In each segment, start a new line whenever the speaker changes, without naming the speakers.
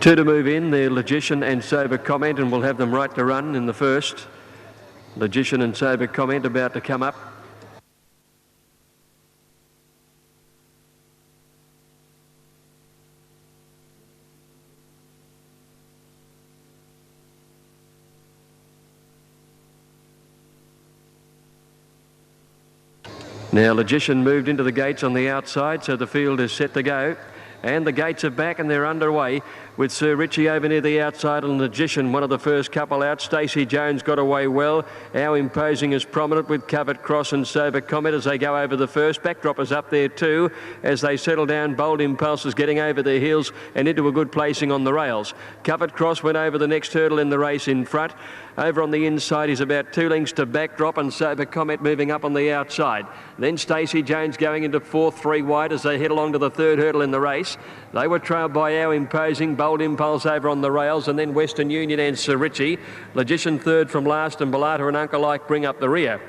Two to move in, they're Logician and Sober Comment, and we'll have them right to run in the first. Logician and Sober Comment about to come up. Now Logician moved into the gates on the outside, so the field is set to go. And the gates are back and they're underway with Sir Richie over near the outside and Logician, one of the first couple out. Stacey Jones got away well. Our Imposing is prominent with Covert Cross and Sober Comment as they go over the first. Backdrop is up there too as they settle down. Bold Impulse is getting over their heels and into a good placing on the rails. Covert Cross went over the next hurdle in the race in front. Over on the inside is about 2 lengths to Backdrop and Sober Comment moving up on the outside. Then Stacey Jones going into fourth, 3 wide as they head along to the third hurdle in the race. They were trailed by Our Imposing, Bold Impulse over on the rails, and then Western Union and Sir Richie. Logician third from last, and Belata and Uncle Ike bring up the rear.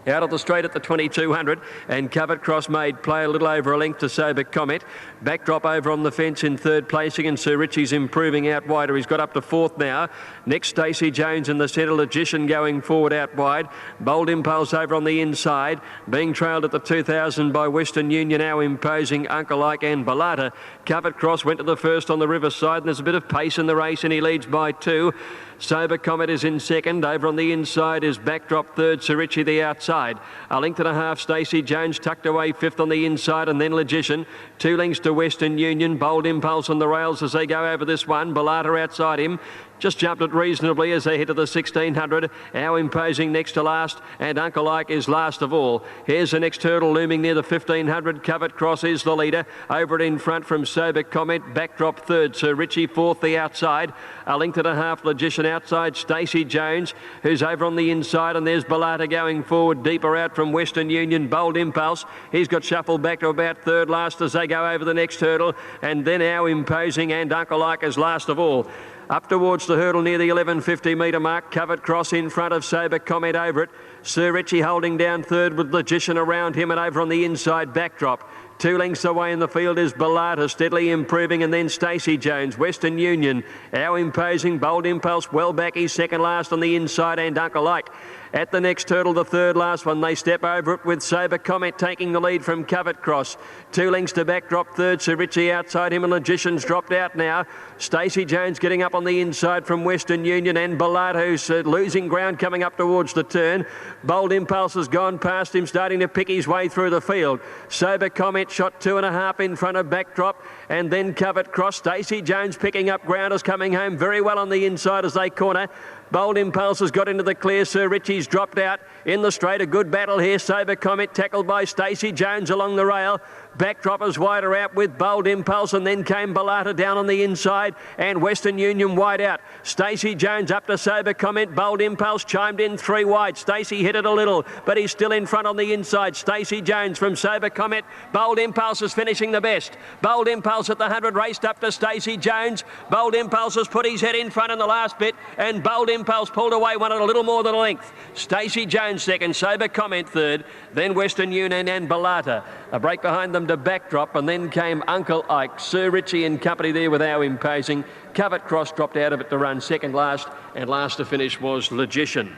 Out of the straight at the 2200, and Covert Cross made play a little over a length to Sober Comment. Backdrop over on the fence in third placing, and Sir Richie's improving out wider. He's got up to fourth now. Next, Stacey Jones in the centre, Logician going forward out wide. Bold Impulse over on the inside, being trailed at the 2000 by Western Union, Our Imposing, Uncle Ike and Belata. Covert Cross went to the first on the riverside, and there's a bit of pace in the race, and he leads by 2. Sober Comment is in second. Over on the inside is Backdrop third, Sir Richie the outside. A length and a half, Stacey Jones tucked away fifth on the inside, and then Logician. 2 lengths to Western Union. Bold Impulse on the rails as they go over this one. Belata outside him. Just jumped it reasonably as they head to the 1600. Our Imposing next to last, and Uncle Ike is last of all. Here's the next hurdle looming near the 1500. Covert Cross is the leader. Over it in front from Sober Comment. Backdrop third, Sir Richie fourth the outside. A length and a half, Logician outside. Stacey Jones, who's over on the inside, and there's Belata going forward. Deeper out from Western Union. Bold Impulse. He's got shuffled back to about third last as they go over the next hurdle, and then Our Imposing and Uncle Ike is last of all. Up towards the hurdle near the 1150 metre mark. Covert Cross in front of Sober Comment over it. Sir Richie holding down third with Logician around him, and over on the inside Backdrop. 2 lengths away in the field is Belata, steadily improving, and then Stacey Jones. Western Union, Our Imposing, Bold Impulse well back. He's second last on the inside, and Uncle Ike. At the next hurdle, the third last one, they step over it with Sober Comment taking the lead from Covert Cross. 2 lengths to Backdrop third, Sir Richie outside him, and Logician's dropped out now. Stacey Jones getting up on the inside from Western Union, and Belata, who's losing ground coming up towards the turn. Bold Impulse has gone past him, starting to pick his way through the field. Sober Comment shot 2.5 in front of Backdrop, and then Covert Cross. Stacey Jones picking up ground, is coming home very well on the inside as they corner. Bold Impulse has got into the clear. Sir Richie's dropped out in the straight. A good battle here. Sober Comment tackled by Stacey Jones along the rail. Backdrop is wider out with Bold Impulse, and then came Belata down on the inside, and Western Union wide out. Stacey Jones up to Sober Comment. Bold Impulse chimed in 3 wide. Stacey hit it a little, but he's still in front on the inside. Stacey Jones from Sober Comment. Bold Impulse is finishing the best. Bold Impulse at the 100 raced up to Stacey Jones. Bold Impulse has put his head in front in the last bit, and Bold Impulse pulled away one at a little more than a length. Stacey Jones second, Sober Comment third, then Western Union and Belata. A break behind them to Backdrop, and then came Uncle Ike. Sir Richie in company there with Our Imposing. Covert Cross dropped out of it to run second last, and last to finish was Logician.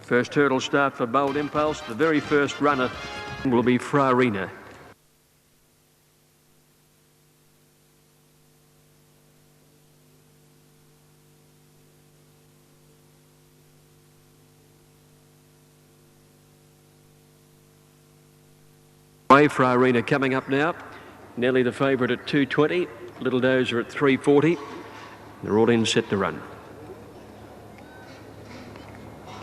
First hurdle start for Bold Impulse. The very first runner will be Frarina. Frarina coming up now. Nelly the favourite at 220. Little Dozer at 340. They're all in set to run.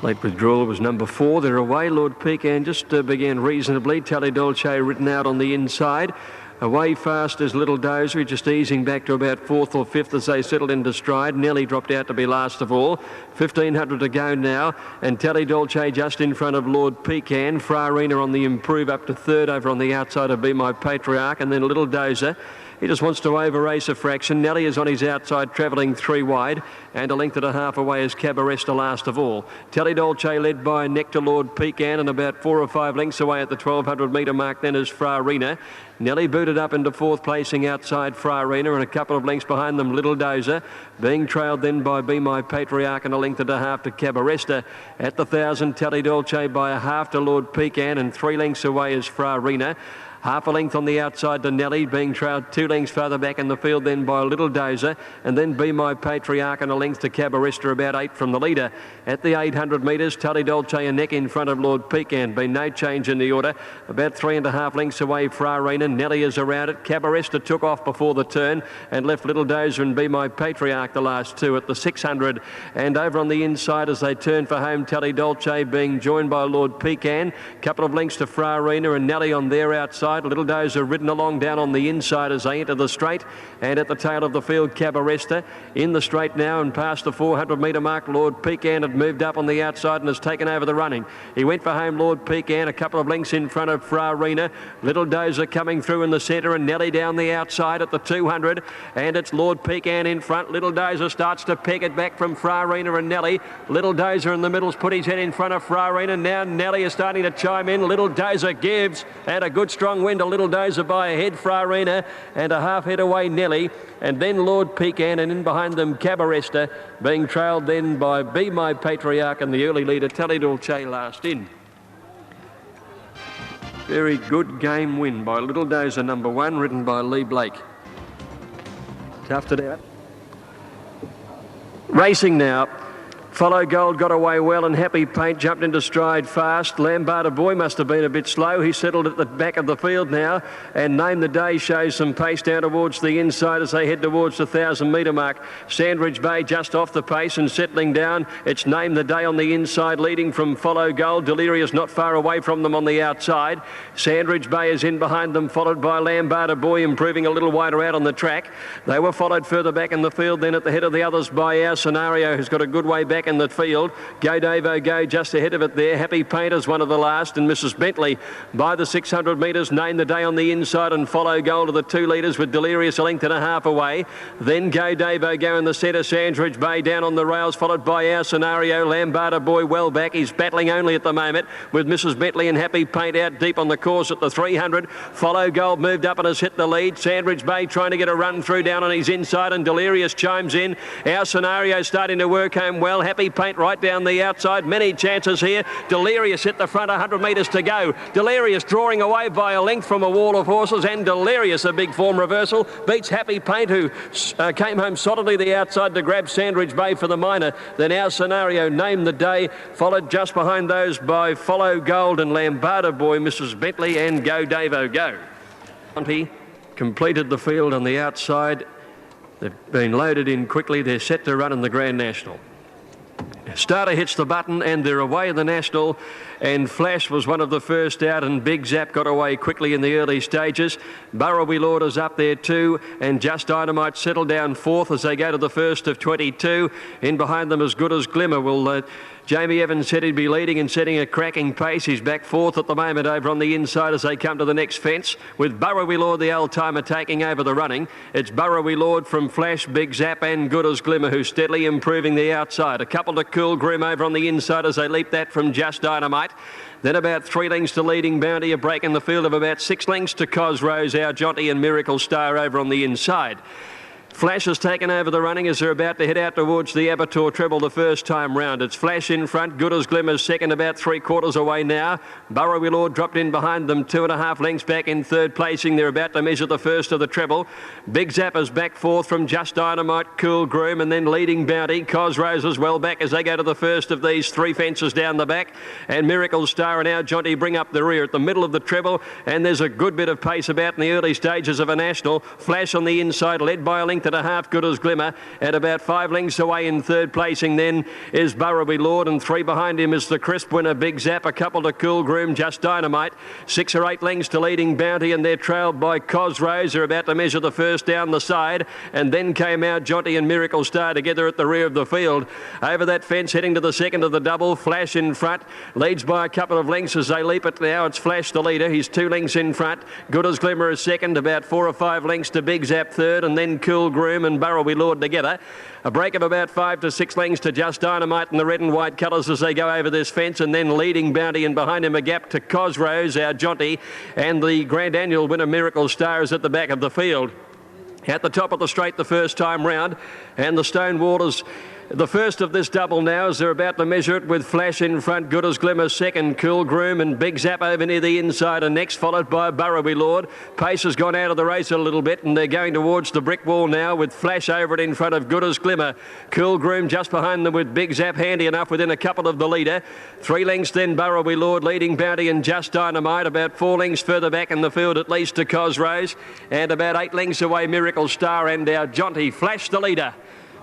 Late withdrawal was number 4. They're away. Lord Pecan just began reasonably. Tally Dolce written out on the inside. Away fast is Little Dozer, just easing back to about 4th or 5th as they settled into stride. Nelly dropped out to be last of all. 1500 to go now, and Tally Dolce just in front of Lord Pecan. Frarina on the improve up to third over on the outside of Be My Patriarch, and then Little Dozer He just wants to over-race a fraction. Nelly is on his outside, travelling 3 wide, and a length and a half away is Cabaresta last of all. Telly Dolce led by Nectar Lord Pecan, and about 4 or 5 lengths away at the 1200 metre mark then is Farina. Nelly booted up into 4th placing outside Farina, and a couple of lengths behind them Little Dozer, being trailed then by Be My Patriarch and a length and a half to Cabaresta. At the 1000, Telly Dolce by a half to Lord Pecan, and 3 lengths away is Farina. Half a length on the outside to Nelly, being trailed 2 lengths further back in the field then by Little Dozer, and then Be My Patriarch and a length to Cabaresta, about 8 from the leader. At the 800 metres, Telly Dolce a neck in front of Lord Pecan. Been no change in the order. About 3.5 lengths away, Farina. Nelly is around it. Cabaresta took off before the turn and left Little Dozer and Be My Patriarch the last 2 at the 600. And over on the inside as they turn for home, Telly Dolce being joined by Lord Pecan. Couple of lengths to Farina and Nelly on their outside. Little Dozer ridden along down on the inside as they enter the straight, and at the tail of the field Cabaresta in the straight now and past the 400 metre mark. Lord Pecan had moved up on the outside and has taken over the running. He went for home, Lord Pecan, a couple of lengths in front of Farina. Little Dozer coming through in the centre and Nelly down the outside at the 200, and it's Lord Pecan in front. Little Dozer starts to peg it back from Farina and Nelly. Little Dozer in the middle's put his head in front of Farina. Now Nelly is starting to chime in. Little Dozer gives, and a good strong wind to Little Dozer by a head, Farina, and a half head away Nelly, and then Lord Pecan, and in behind them Cabaresta, being trailed then by Be My Patriarch and the early leader Telly Dolce last in. Very good game win by Little Dozer, number 1, ridden by Lee Blake. Toughed it out. Racing now. Follow Gold got away well, and Happy Paint jumped into stride fast. Lambarda Boy must have been a bit slow. He settled at the back of the field now, and Name the Day shows some pace down towards the inside as they head towards the 1,000 metre mark. Sandridge Bay just off the pace and settling down. It's Name the Day on the inside, leading from Follow Gold. Delirious not far away from them on the outside. Sandridge Bay is in behind them, followed by Lambarda Boy, improving a little wider out on the track. They were followed further back in the field then at the head of the others by Our Scenario, who's got a good way back in the field. Go Davo Go just ahead of it there. Happy Painter's one of the last, and Mrs Bentley by the 600 metres. Name the Day on the inside and Follow Gold to the 2 leaders with Delirious a length and a half away. Then Go Davo Go in the centre. Sandridge Bay down on the rails, followed by Our Scenario. Lambarda Boy well back. He's battling only at the moment with Mrs Bentley and Happy Paint out deep on the course at the 300. Follow Gold moved up and has hit the lead. Sandridge Bay trying to get a run through down on his inside, and Delirious chimes in. Our Scenario starting to work home well. Happy Paint right down the outside. Many chances here. Delirious hit the front, 100 metres to go. Delirious drawing away by a length from a wall of horses, and Delirious, a big form reversal, beats Happy Paint, who came home solidly the outside to grab Sandridge Bay for the minor. Then Our Scenario, Name the Day, followed just behind those by Follow Gold and Lambarda Boy, Mrs Bentley and Go Davo Go. Monty completed the field on the outside. They've been loaded in quickly. They're set to run in the Grand National. Starter hits the button and they're away in the National, and Flash was one of the first out, and Big Zap got away quickly in the early stages. Burrowby Lord is up there too, and Just Dynamite settled down 4th as they go to the first of 22. In behind them, As Good as Glimmer will Jamie Evans said he'd be leading and setting a cracking pace. He's back 4th at the moment over on the inside as they come to the next fence, with Burrowby Lord, the old-timer, taking over the running. It's Burrowby Lord from Flash, Big Zap and Good as Glimmer, who's steadily improving the outside. A couple to Cool Groom over on the inside as they leap that from Just Dynamite. Then about 3 lengths to Leading Bounty, a break in the field of about 6 lengths to Cosrose, Our Jonty and Miracle Star over on the inside. Flash has taken over the running as they're about to head out towards the Abertoir Treble the first time round. It's Flash in front, Good as Glimmer's second, about 3/4 away now. Burrowby Lord dropped in behind them, 2.5 lengths back in 3rd placing. They're about to measure the first of the treble. Big Zapper's back 4th from Just Dynamite, Cool Groom, and then Leading Bounty. Cosrose as well back as they go to the first of these 3 fences down the back. And Miracle Star and Our Jonty bring up the rear at the middle of the treble, and there's a good bit of pace about in the early stages of a national. Flash on the inside, led by a length length and a half, Good as Glimmer. At about 5 lengths away in third placing then is Burraby Lord, and 3 behind him is the crisp winner, Big Zap. A couple to Cool Groom, Just Dynamite. 6 or 8 lengths to Leading Bounty, and they're trailed by Cosrose. They're about to measure the first down the side, and then came out Jonty and Miracle Star together at the rear of the field. Over that fence, heading to the second of the double, Flash in front, leads by a couple of lengths as they leap it now. It's Flash the leader. He's 2 lengths in front. Good as Glimmer is second, about 4 or 5 lengths to Big Zap third, and then Cool Groom and Burraby Lord together. A break of about 5 to 6 lengths to Just Dynamite in the red and white colours as they go over this fence, and then Leading Bounty, and behind him a gap to Cosrose, our Jonty, and the Grand Annual winner Miracle Star is at the back of the field. At the top of the straight the first time round, and the Stone Waters the first of this double now as they're about to measure it, with Flash in front, Good as Glimmer second, Cool Groom and Big Zap over near the inside, and next followed by Burraby Lord. Pace has gone out of the race a little bit, and they're going towards the brick wall now with Flash over it in front of Good as Glimmer. Cool Groom just behind them with Big Zap handy enough within a couple of the leader. 3 lengths then Burraby Lord, Leading Bounty and Just Dynamite. About 4 lengths further back in the field at least to Cosrose, and about 8 lengths away Miracle Star and our Jonty. Flash the leader.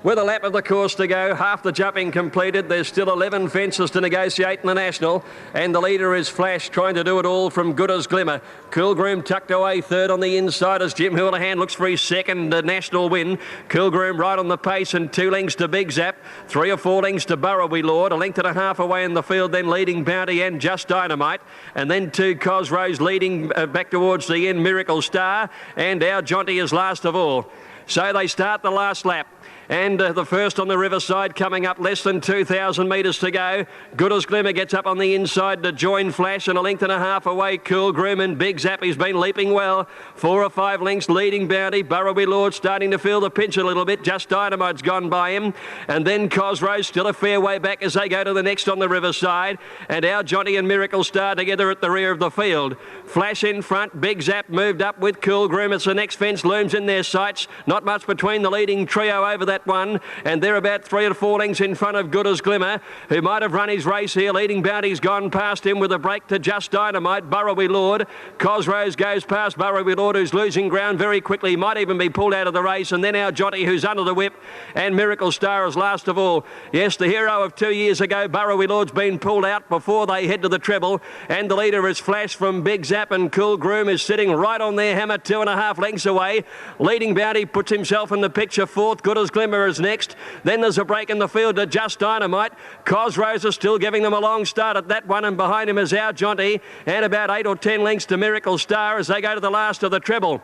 With a lap of the course to go, half the jumping completed. There's still 11 fences to negotiate in the National, and the leader is Flash, trying to do it all from Good as Glimmer. Cool Groom tucked away third on the inside as Jim Houlihan looks for his second National win. Cool Groom right on the pace, and 2 lengths to Big Zap, 3 or 4 lengths to Burraby Lord, a length and a half away in the field, then Leading Bounty and Just Dynamite, and then 2 Cosrose leading back towards the end, Miracle Star, and our Jonty is last of all. So they start the last lap. And the first on the riverside coming up, less than 2,000 metres to go. Good as Glimmer gets up on the inside to join Flash, and a length and a half away Cool Groom, and Big Zap. He's been leaping well. 4 or 5 lengths Leading Bounty. Burraby Lord starting to feel the pinch a little bit. Just Dynamite's gone by him. And then Cosrose still a fair way back as they go to the next on the riverside. And our Jonty and Miracle Star together at the rear of the field. Flash in front. Big Zap moved up with Cool Groom. It's the next fence looms in their sights. Not much between the leading trio over that one, and they're about 3 or 4 lengths in front of Good as Glimmer, who might have run his race here. Leading Bounty's gone past him with a break to Just Dynamite. Burraby Lord, Cosrose goes past Burraby Lord, who's losing ground very quickly, might even be pulled out of the race, and then our Jonty, who's under the whip, and Miracle Star is last of all. Yes, the hero of 2 years ago, Burraby Lord's been pulled out before they head to the treble, and the leader is Flash from Big Zap, and Cool Groom is sitting right on their hammer, 2.5 lengths away. Leading Bounty puts himself in the picture fourth. Good as Glimmer is next. Then there's a break in the field to Just Dynamite. Cosrose is still giving them a long start at that one, and behind him is our Jonty, and about 8 or 10 lengths to Miracle Star as they go to the last of the treble.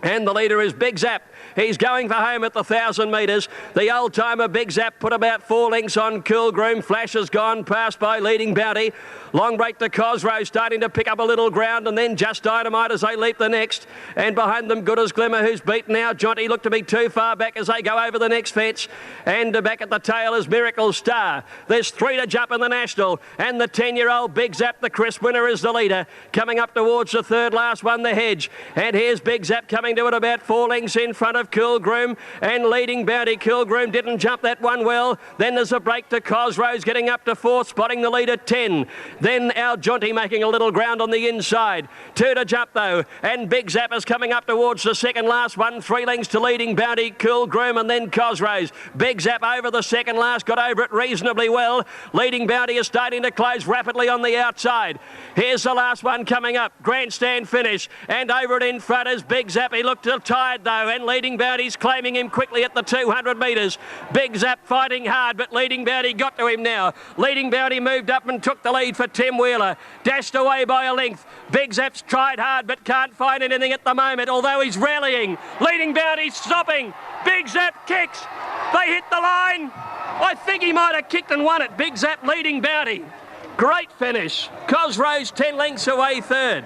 And the leader is Big Zap. He's going for home at the 1,000 metres. The old-timer Big Zap put about 4 lengths on Cool Groom. Flash has gone past by Leading Bounty. Long break to Cosrose, starting to pick up a little ground, and then Just Dynamite as they leap the next. And behind them, Good as Glimmer, who's beaten now. Jonty looked to be too far back as they go over the next fence. And back at the tail is Miracle Star. There's 3 to jump in the National, and the 10-year-old Big Zap, the crisp winner, is the leader. Coming up towards the third last one, the hedge. And here's Big Zap coming to it about 4 lengths in front of Cool Groom, and Leading Bounty. Cool Groom didn't jump that one well. Then there's a break to Cosrose, getting up to 4th, spotting the leader 10. Then our Jonty making a little ground on the inside. 2 to jump though, and Big Zap is coming up towards the second last one. 3 lengths to Leading Bounty, Cool Groom, and then Cosrose. Big Zap over the second last, got over it reasonably well. Leading Bounty is starting to close rapidly on the outside. Here's the last one coming up. Grandstand finish, and over it in front is Big Zap. He looked tired though, and Leading Bounty's claiming him quickly at the 200 metres. Big Zap fighting hard, but Leading Bounty got to him now. Leading Bounty moved up and took the lead for Tim Wheeler. Dashed away by a length. Big Zap's tried hard but can't find anything at the moment, although he's rallying. Leading Bounty's stopping. Big Zap kicks. They hit the line. I think he might have kicked and won it. Big Zap Leading Bounty. Great finish. Cosrose 10 lengths away third.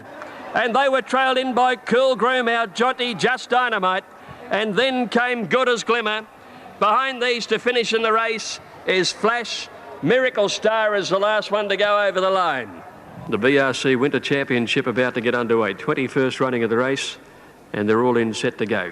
And they were trailed in by Cool Groom, our Jonty, Just Dynamite, and then came Good as Glimmer. Behind these to finish in the race is Flash. Miracle Star is the last one to go over the line. The BRC Winter Championship about to get underway. 21st running of the race, and they're all in set to go.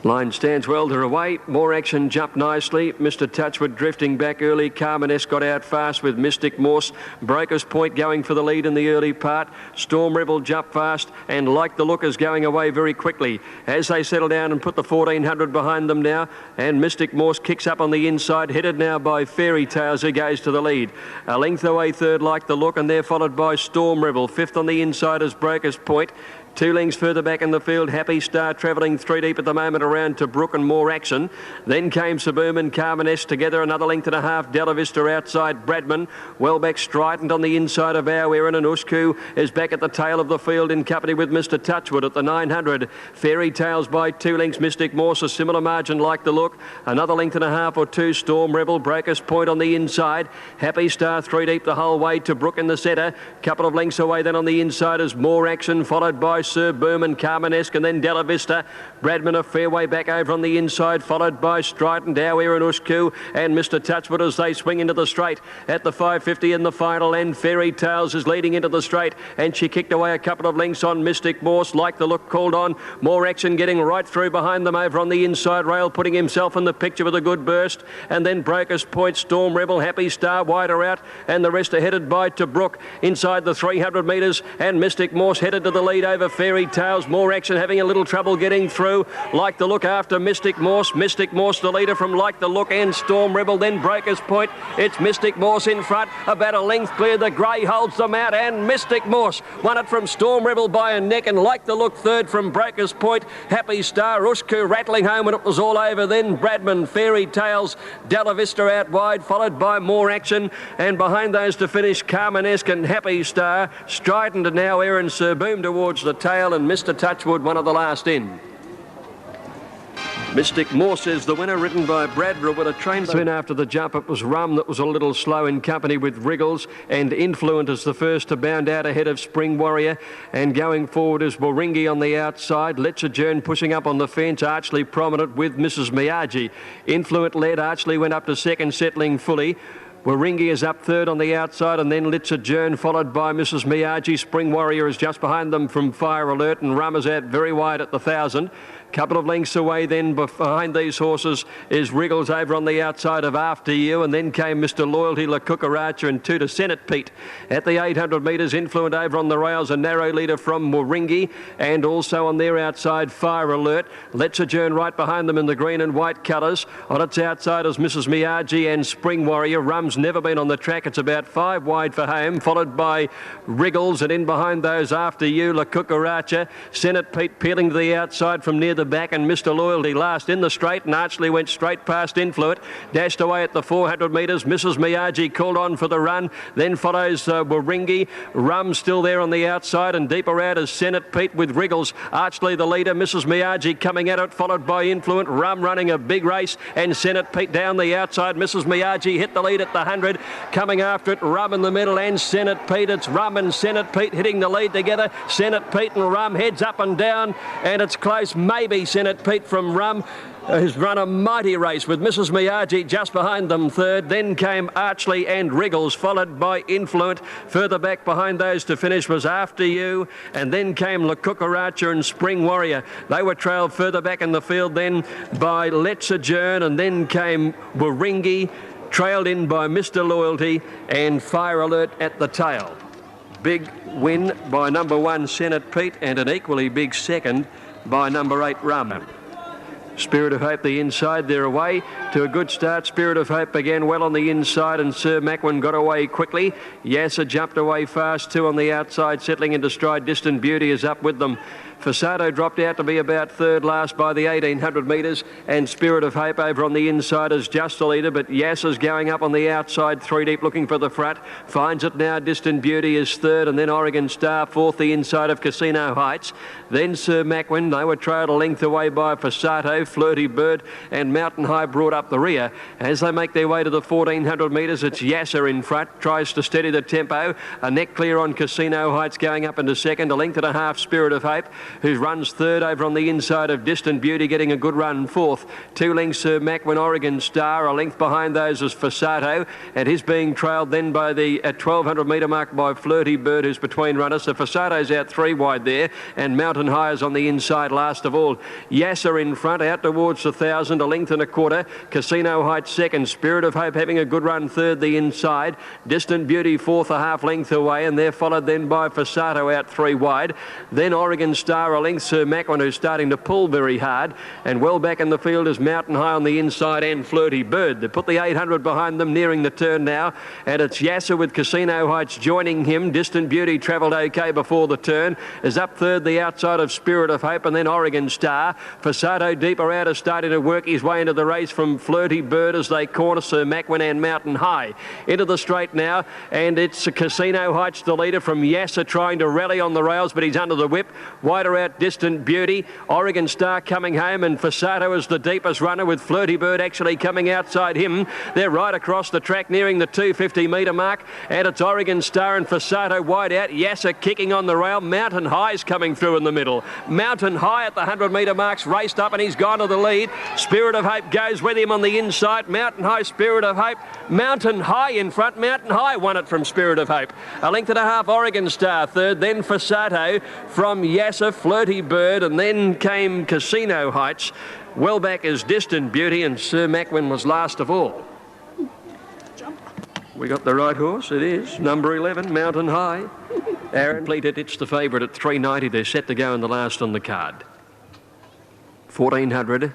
Line stands well, they're away. More Action jumped nicely. Mr. Touchwood drifting back early. Carmenes got out fast with Mystic Morse. Broker's Point going for the lead in the early part. Storm Rebel jumped fast and Like the Look is going away very quickly as they settle down and put the 1400 behind them now. And Mystic Morse kicks up on the inside, headed now by Fairy Tales, who goes to the lead. A length away third, Like the Look, and they're followed by Storm Rebel. Fifth on the inside is Broker's Point. 2 lengths further back in the field, Happy Star travelling 3 deep at the moment around to Brook and More Action. Then came Suburban and Carmenes together, another length and a half. Della Vista outside Bradman. Well back Strident on the inside of Our Erin, and Usku is back at the tail of the field in company with Mr. Touchwood at the 900. Fairy Tales by 2 lengths. Mystic Morse, a similar margin, Like the Look. Another length and a half or 2. Storm Rebel, Broker's Point on the inside. Happy Star 3 deep the whole way to Brook in the centre. Couple of lengths away then on the inside is More Action, followed by Sir Berman, Carmenesque, and then Della Vista. Bradman a fair way back over on the inside, followed by Strident, Our and Usku, and Mr. Touchwood as they swing into the straight at the 550 in the final. And Fairy Tales is leading into the straight, and she kicked away a couple of lengths on Mystic Morse. Like the Look called on. More Action getting right through behind them over on the inside rail, putting himself in the picture with a good burst. And then Broker's Point, Storm Rebel, Happy Star wider out, and the rest are headed by to Brook inside the 300 metres, and Mystic Morse headed to the lead over Fairy Tales. More Action having a little trouble getting through. Like the Look after Mystic Morse. Mystic Morse the leader from Like the Look and Storm Rebel. Then Broker's Point. It's Mystic Morse in front. About a length clear. The grey holds them out, and Mystic Morse won it from Storm Rebel by a neck, and Like the Look third from Broker's Point. Happy Star, Usku rattling home when it was all over. Then Bradman, Fairy Tales, Della Vista out wide, followed by More Action, and behind those to finish Carmenesque and Happy Star. Strident and Now Aaron Sir Boom towards the tail, and Mr. Touchwood one of the last in. Mystic Morse is the winner, ridden by Bradra with a train. Soon after the jump, it was Rum that was a little slow in company with Wriggles, and Influent is the first to bound out ahead of Spring Warrior. And going forward is Waringi on the outside. Let's Adjourn pushing up on the fence, Archley prominent with Mrs. Miyagi. Influent led, Archley went up to second, settling fully. Waringi is up third on the outside, and then Let's Adjourn followed by Mrs. Miyagi. Spring Warrior is just behind them from Fire Alert, and Rum is out very wide at the 1,000. Couple of lengths away then behind these horses is Wriggles over on the outside of After You, and then came Mr. Loyalty, La Cucaracha, and 2 to Senate Pete. At the 800 metres, Influent over on the rails, a narrow leader from Waringi, and also on their outside Fire Alert. Let's Adjourn right behind them in the green and white colours. On its outside is Mrs. Miyagi and Spring Warrior. Rum's never been on the track. It's about 5 wide for home, followed by Wriggles, and in behind those After You, La Cucaracha. Senate Pete peeling to the outside from near the back, and Mr. Loyalty last in the straight, and Archley went straight past Influent, dashed away at the 400 metres. Mrs. Miyagi called on for the run, then follows Waringi. Rum still there on the outside, and deeper out is Senate Pete with Wriggles. Archley the leader, Mrs. Miyagi coming at it, followed by Influent. Rum running a big race, and Senate Pete down the outside. Mrs. Miyagi hit the lead at the 100, coming after it, Rum in the middle and Senate Pete. It's Rum and Senate Pete hitting the lead together. Senate Pete and Rum heads up and down, and it's close. Maybe Senate Pete from Rum has run a mighty race with Mrs. Miyagi just behind them third. Then came Archley and Wriggles, followed by Influent. Further back behind those to finish was After You, and then came La Cucaracha and Spring Warrior. They were trailed further back in the field then by Let's Adjourn, and then came Waringi, trailed in by Mr. Loyalty and Fire Alert at the tail. Big win by number 1 Senate Pete, and an equally big second by number 8 Rum. Spirit of Hope the inside, they're away to a good start. Spirit of Hope began well on the inside, and Sir Macwin got away quickly. Yasser jumped away fast too on the outside, settling into stride. Distant Beauty is up with them. Fasado dropped out to be about third last by the 1800 metres, and Spirit of Hope over on the inside is just the leader, but Yasser's going up on the outside 3 deep looking for the front. Finds it now. Distant Beauty is third, and then Oregon Star fourth, the inside of Casino Heights. Then Sir Macwin, they were trailed a length away by Fasado, Flirty Bird and Mountain High brought up the rear. As they make their way to the 1400 metres, it's Yasser in front, tries to steady the tempo. A neck clear on Casino Heights going up into second, a length and a half Spirit of Hope. who runs third over on the inside of Distant Beauty, getting a good run fourth. 2 lengths Sir Macwin Oregon Star, a length behind those is Fasato, and he's being trailed then by the 1200 metre mark by Flirty Bird, who's between runners. So Fasato's out 3 wide there, and Mountain High is on the inside last of all. Yasser in front, out towards the 1,000, a length and a quarter. Casino Heights second, Spirit of Hope having a good run third the inside. Distant Beauty fourth, a half length away, and they're followed then by Fasato out 3 wide. Then Oregon Star, a length Sir Macwin, who's starting to pull very hard, and well back in the field is Mountain High on the inside and Flirty Bird. They put the 800 behind them, nearing the turn now, and it's Yasser with Casino Heights joining him. Distant Beauty travelled okay before the turn, is up third the outside of Spirit of Hope, and then Oregon Star. Fasato deeper out is starting to work his way into the race from Flirty Bird as they corner Sir Macwin and Mountain High. Into the straight now, and it's Casino Heights the leader from Yasser, trying to rally on the rails, but he's under the whip. Wider out Distant Beauty, Oregon Star coming home, and Fasato is the deepest runner, with Flirty Bird actually coming outside him. They're right across the track, nearing the 250 metre mark, and it's Oregon Star and Fasato wide out. Yasser kicking on the rail. Mountain High's coming through in the middle. Mountain High at the 100 metre marks raced up, and he's gone to the lead. Spirit of Hope goes with him on the inside. Mountain High, Spirit of Hope. Mountain High in front. Mountain High won it from Spirit of Hope. A length and a half Oregon Star third, then Fasato from Yasser, Flirty Bird, and then came Casino Heights. Well back is Distant Beauty, and Sir Macwin was last of all. We got the right horse. It is number 11, Mountain High. Aaron completed. It's the favourite at 390. They're set to go in the last on the card. 1400.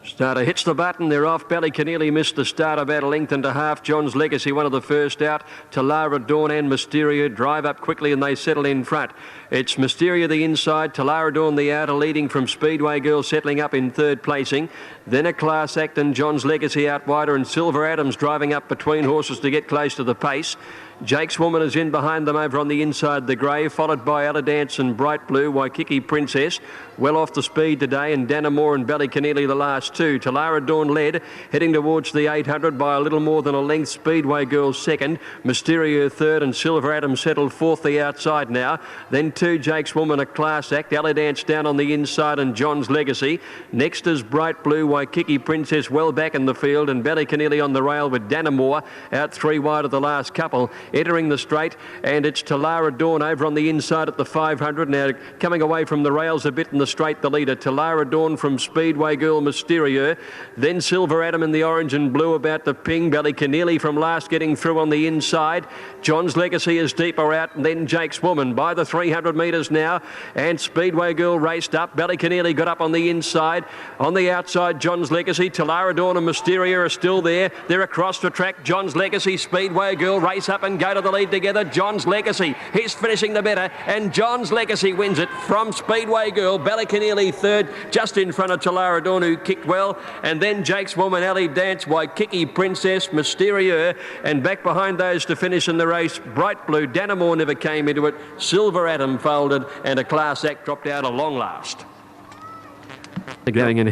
Starter hits the button, they're off. Ballyconneely missed the start about a length and a half. John's Legacy, one of the first out. Talara Dawn and Mysteria drive up quickly, and they settle in front. It's Mysteria the inside, Talara Dawn the outer, leading from Speedway Girl, settling up in third placing. Then a Class Act and John's Legacy out wider, and Silver Adams driving up between horses to get close to the pace. Jake's Woman is in behind them over on the inside, the grey, followed by Ella Dance and Bright Blue, Waikiki Princess. Well off the speed today, and Danamore and Ballyconneely the last two. Talara Dawn led, heading towards the 800 by a little more than a length. Speedway Girl second, Mysterio third, and Silver Adams settled fourth the outside now. Then 2, Jake's Woman, a Class Act. Ella Dance down on the inside, and John's Legacy. Next is Bright Blue, Waikiki Princess well back in the field, and Ballyconneely on the rail with Danamore out 3 wide of the last couple. Entering the straight, and it's Talara Dawn over on the inside at the 500. Now coming away from the rails a bit in the straight, the leader. Talara Dawn from Speedway Girl, Mysterio. Then Silver Adam in the orange and blue about the ping. Ballyconneely from last getting through on the inside. John's Legacy is deeper out, and then Jake's Woman by the 300 metres now, and Speedway Girl raced up. Ballyconneely got up on the inside. On the outside, John's Legacy. Talara Dawn and Mysterio are still there. They're across the track. John's Legacy, Speedway Girl race up and go to the lead together. John's Legacy, he's finishing the better, and John's Legacy wins it from Speedway Girl. Ballyconneely third, just in front of Talara Dawn, who kicked well, and then Jake's Woman, Ella Dance, Waikiki Princess, Mysterio, and back behind those to finish in the race, Bright Blue. Danamore never came into it. Silver Adam folded, and a Class Act dropped out a long last. Going in